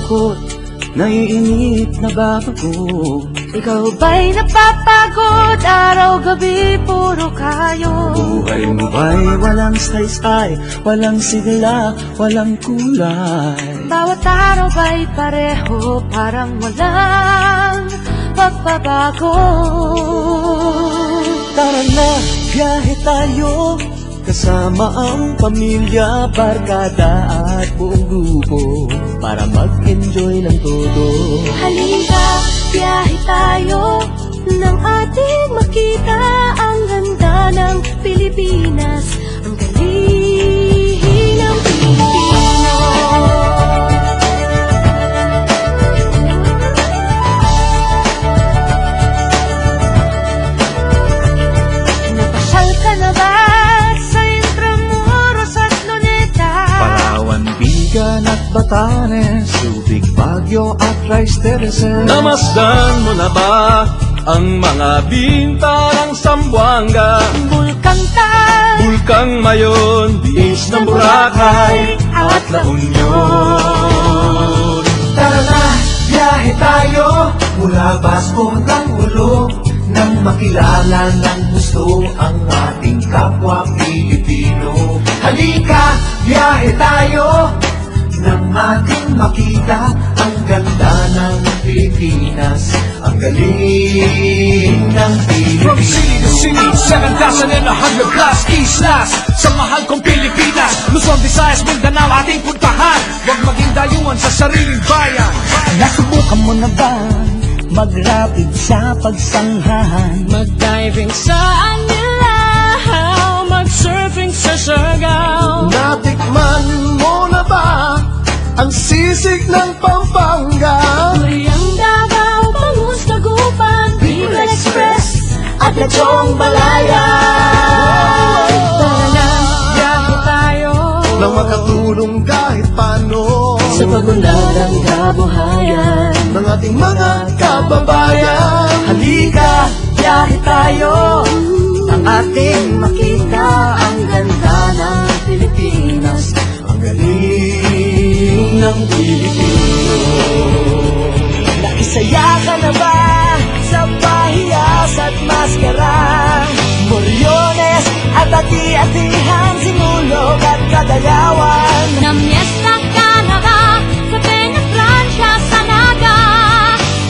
nalulungkot, naiinip na babago. Ikaw ba'y napapagod? Araw-gabi puro kayo. Buhay mo ba'y walang saysay, walang sigla, walang kulay? Bawat araw ba'y pareho, parang walang pagbabago? Tara na, biyahe tayo, kasama ang pamilya, barkada at buong grupo, para mag-enjoy lang todo. Halika, biyahe tayo, nang ating makita ang ganda ng Pilipinas, ang galing ng Pilipino. Napasyal ka na ba sa Intramuros at Luneta? Palawan, Bigan at Batanes, Subic, Baguio at Rice Terraces. Namasdan mo na ba ang mga bintarang Zamboanga, Bulkang Mayon, Beach ng Boracay at La Union? Tara na, biyahe tayo, mula Basco hanggang Ulo, nang makilala ng gusto ang ating kapwa Pilipino. Halika, biyahe tayo, nang ating makita ang ganda ng Pilipinas, ang galing ng From city to Pilipino. city, 7,100 plus islas sa mahal kong Pilipinas. Luzon, Visayas, Mindanao ating puntahan. Huwag maging dayuhan sa sariling bayan. Nasubukan mo na ba mag-rapid sa pagsanghahan? Mag-diving sa Anilaw, mag-surfing sa Siargao. Natikman mo na ba ang sisig ng Pampanga? Mariang Davao, Bangus, Dagupan, Bicol Express at Lechong Balaya. Tara na, biyahe tayo, Nang makatulong kahit paano sa pagunlad ng kabuhayan ng ating mga kababayan. Halika, biyahe tayo, ang ating makita ang ganda ng Pilipinas, Ang galing ng Pilipino. Naisaya ka na ba sa pahiyas at maskara? Moriones at ati-atihan, Sinulog at Kadayawan. Namiesta ka na ba sa Peña Francia, sa Naga?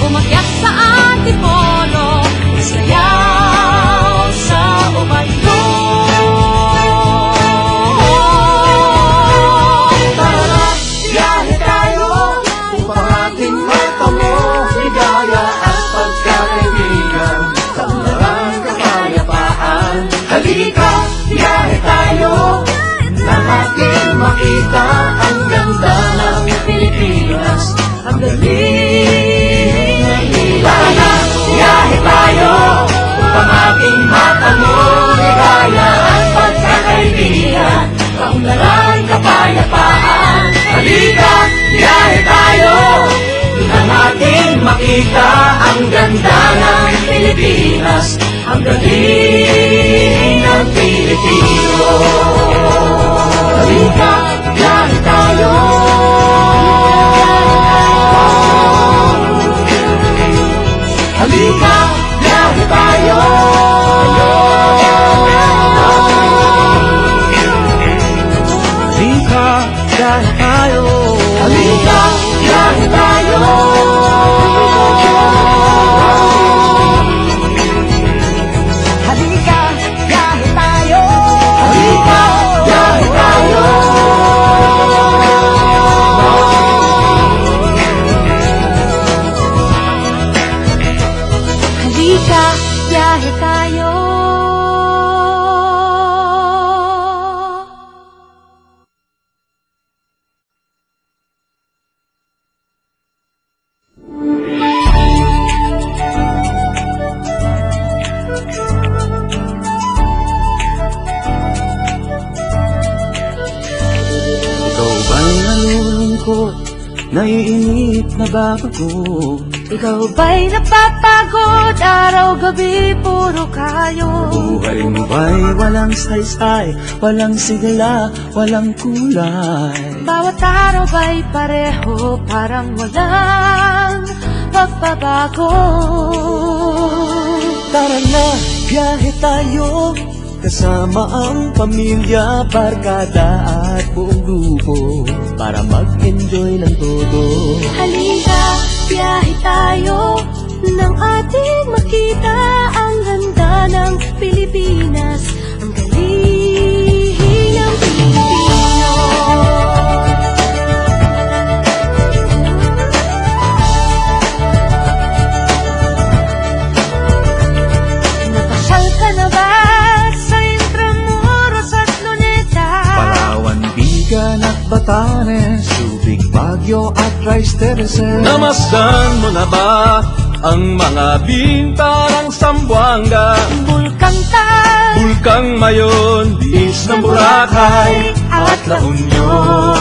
Umakyat sa Antipolo, isayaw sa Umayo. Tara, biyahe tayo, Upang ating matamo, ligaya at pagkakaibigan, kaunlaran, kapayapaan. Halika, Biyahe tayo, nang ating makita ang ganda ng Pilipinas, ang galing ng tara na, biyahe tayo. upang ating matamo, ligaya at pagkakaibigan, kaunlaran, kapayapaan. Halika, biyahe tayo. Nang ating makita ang ganda ng Pilipinas, ang galing ng Pilipino. Halika, biyahe tayo. Halika, biyahe tayo. Halika, biyahe tayo. Halika, biyahe tayo. halika, biyahe tayo. Halika, biyahe tayo. Naiinip na ba ako? Ikaw ba'y napapagod? Araw-gabi puro kayo. Buhay mo ba'y walang saysay, walang sigla, walang kulay? Bawat araw ba'y pareho, parang walang pagbabago. Tara na, biyahe tayo, kasama ang pamilya, barkada at buong grupo, para mag-enjoy ng todo. Halika, biyahe tayo, nang ating makita ang ganda ng Pilipinas, ang galing ng Pilipino. Napasyal ka na ba sa Intramuros at Luneta? Palawan, Bigan at Batanes, Subic, Baguio at Rice Terraces. Namasdan mo na ba ang mga bintarang Zamboanga, Bulkang Tal, Bulkang Mayon, Biis ng Boracay at La Union?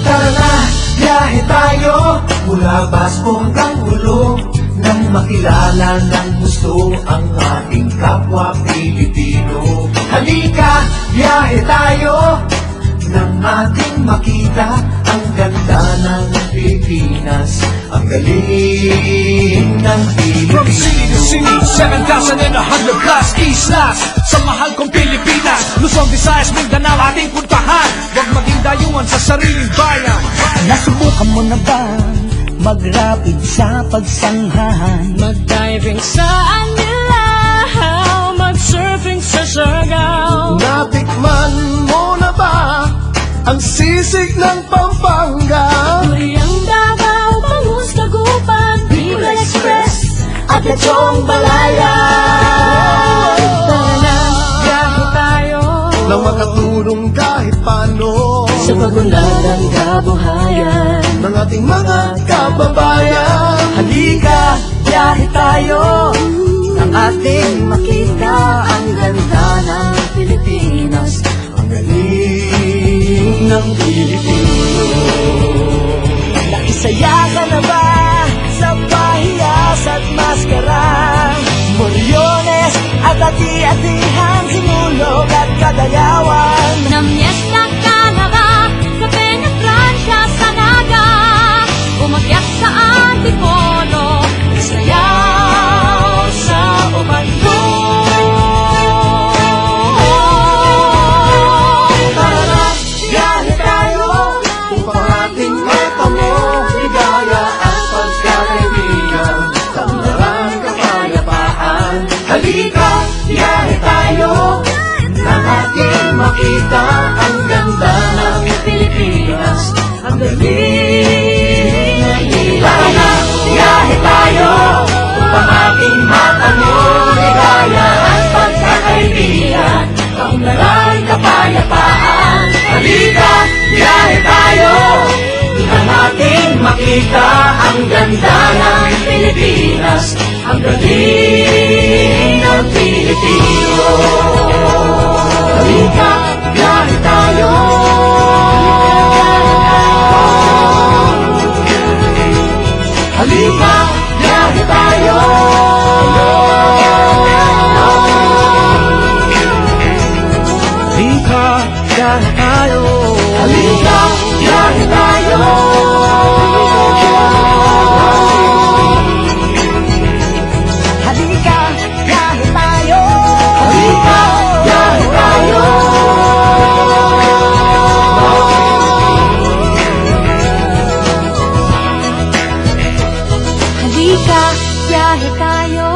Tara na, biyahe tayo, mula Basco hanggang Ulo, nang makilala ng gusto ang ating kapwa Pilipino. Halika, biyahe tayo, nang ating makita ang ganda ng Pilipinas, ang galing ng From city to Pilipinas. city, 7,100 plus islas sa mahal kong Pilipinas. Luzon, Visayas, Mindanao ating puntahan. Huwag maging dayuhan sa sariling bayan. Nasubukan mo na ba mag-rapid sa pagsanghahan? mag-diving sa Anilaw, mag-surfing sa Siargao. Natikman mo na ba ang sisig ng Pampanga? Duriang Davao, Bangus, Dagupan, Bicol Express at Lechong Balaya. Tara na, biyahe tayo Nang makatulong kahit paano sa pagunlad ng kabuhayan. ng ating mga kababayan. Halika, biyahe tayo, nang ating makita ang ganda ng Pilipinas, ang galing ng Pilipino. Nakisaya ka na ba sa pahiyas at maskara? Moriones at ati-atihan, sinulog at kadayawan. Namyesta ka na ba sa Peña Francia, sa Naga? Umakyat sa Antipolo, sayaw sa Ubando. Tara na, biyahe tayo upang ating matamo ligaya at pagkakaibigan, tambarang kapayapaan. Halika, biyahe tayo nang ating makita ang ganda ng Pilipinas, ang galing ng Pilipinas. Tara na, biyahe tayo upang ating matamo ligaya at pagkakaibigan, tambarang kapayapaan. Halika, biyahe tayo nang ating makita ang ganda ng Pilipinas, ang galing ng Pilipino. Halika, biyahe tayo. Halika, biyahe tayo. Halika, biyahe tayo. Halika, biyahe tayo. Halika, biyahe tayo. Halika, biyahe tayo. Halika, biyahe tayo.